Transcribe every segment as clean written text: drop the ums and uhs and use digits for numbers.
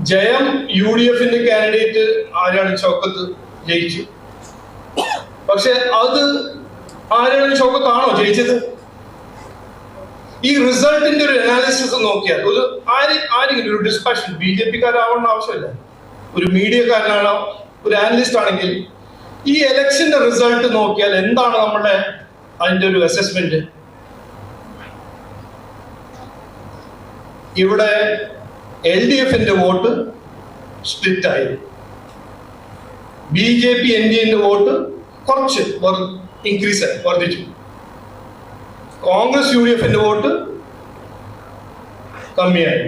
ജയം UDFന്റെ കാൻഡിഡേറ്റ് ആര്യാടൻ ഷൗക്കത്ത് ജയിച്ചു. പക്ഷെ അത് ആര്യാടൻ ഷൗക്കത്താണോ ജയിച്ചത്? ഈ റിസൾട്ടിന്റെ ഒരു അനാലിസിസ് നോക്കിയാൽ ആരെങ്കിലും ഒരു ഡിസ്കഷൻ BJP-കാരാവണമെന്ന് ആവശ്യമില്ല, ഒരു മീഡിയക്കാരനാണോ ഒരു അനലിസ്റ്റ് ആണെങ്കിൽ ഈ ഇലക്ഷന്റെ റിസൾട്ട് നോക്കിയാൽ എന്താണ് നമ്മുടെ അതിന്റെ ഒരു അസസ്മെന്റ്? ഇവിടെ LDFന്റെ വോട്ട് സ്പ്ലിറ്റ് ആയി, BJP NDAന്റെ വോട്ട് കുറച്ച് ഇൻക്രീസ് വർദ്ധിച്ചു, കോൺഗ്രസ് UDFന്റെ വോട്ട് കമ്മിയായി.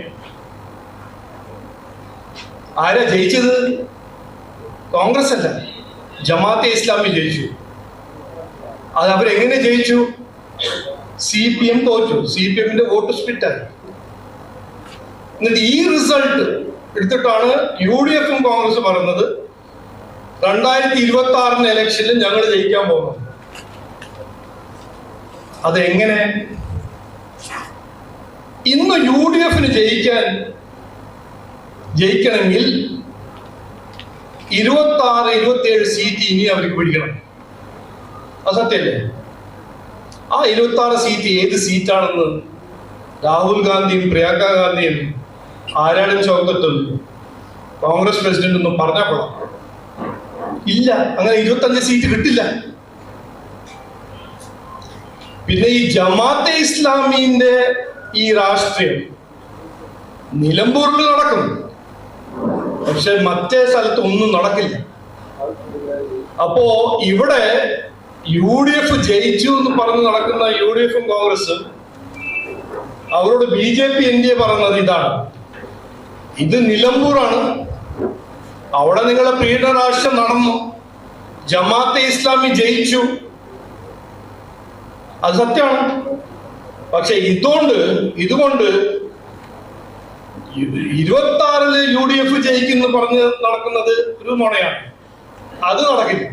ആരാ ജയിച്ചത്? കോൺഗ്രസ് അല്ല, ജമാഅത്തെ ഇസ്ലാമി ജയിച്ചു. അത് അവരെങ്ങനെ ജയിച്ചു? CPM തോറ്റു, CPMന്റെ വോട്ട് സ്പ്ലിറ്റായി. എന്നിട്ട് ഈ റിസൾട്ട് എടുത്തിട്ടാണ് UDFും കോൺഗ്രസ് പറയുന്നത് 2026 ഇലക്ഷനിൽ ഞങ്ങൾ ജയിക്കാൻ പോകുന്നത്. അതെങ്ങനെ? ഇന്ന് UDFന് ജയിക്കണമെങ്കിൽ 26-27 സീറ്റ് ഇനി അവർക്ക് പിടിക്കണം. അത് സത്യല്ലേ? ആ 26 സീറ്റ് ഏത് സീറ്റാണെന്ന് രാഹുൽ ഗാന്ധിയും പ്രിയങ്ക ഗാന്ധിയും ആര്യാടൻ ഷൗക്കത്തും കോൺഗ്രസ് പ്രസിഡന്റ് ഒന്നും പറഞ്ഞാൽ കൊള്ളാം. ഇല്ല, അങ്ങനെ 25 സീറ്റ് കിട്ടില്ല. പിന്നെ ഈ ജമാഅത്തെ ഇസ്ലാമിന്റെ ഈ രാഷ്ട്രീയം നിലമ്പൂരിൽ നടക്കും, പക്ഷെ മറ്റേ സ്ഥലത്ത് ഒന്നും നടക്കില്ല. അപ്പോ ഇവിടെ UDF ജയിച്ചു എന്ന് പറഞ്ഞ് നടക്കുന്ന UDFും കോൺഗ്രസും അവരോട് BJP NDA പറയുന്നത് ഇതാണ്: ഇത് നിലമ്പൂറാണ്, അവിടെ നിങ്ങളെ പീഡന രാഷ്ട്രം നടന്നു, ജമാഅത്തെ ഇസ്ലാമി ജയിച്ചു, അത് സത്യമാണ്. പക്ഷെ ഇതുകൊണ്ട് 26 UDF ജയിക്കുന്നു പറഞ്ഞ് നടക്കുന്നത് ഒരു നുണയാണ്. അത് നടക്കില്ല.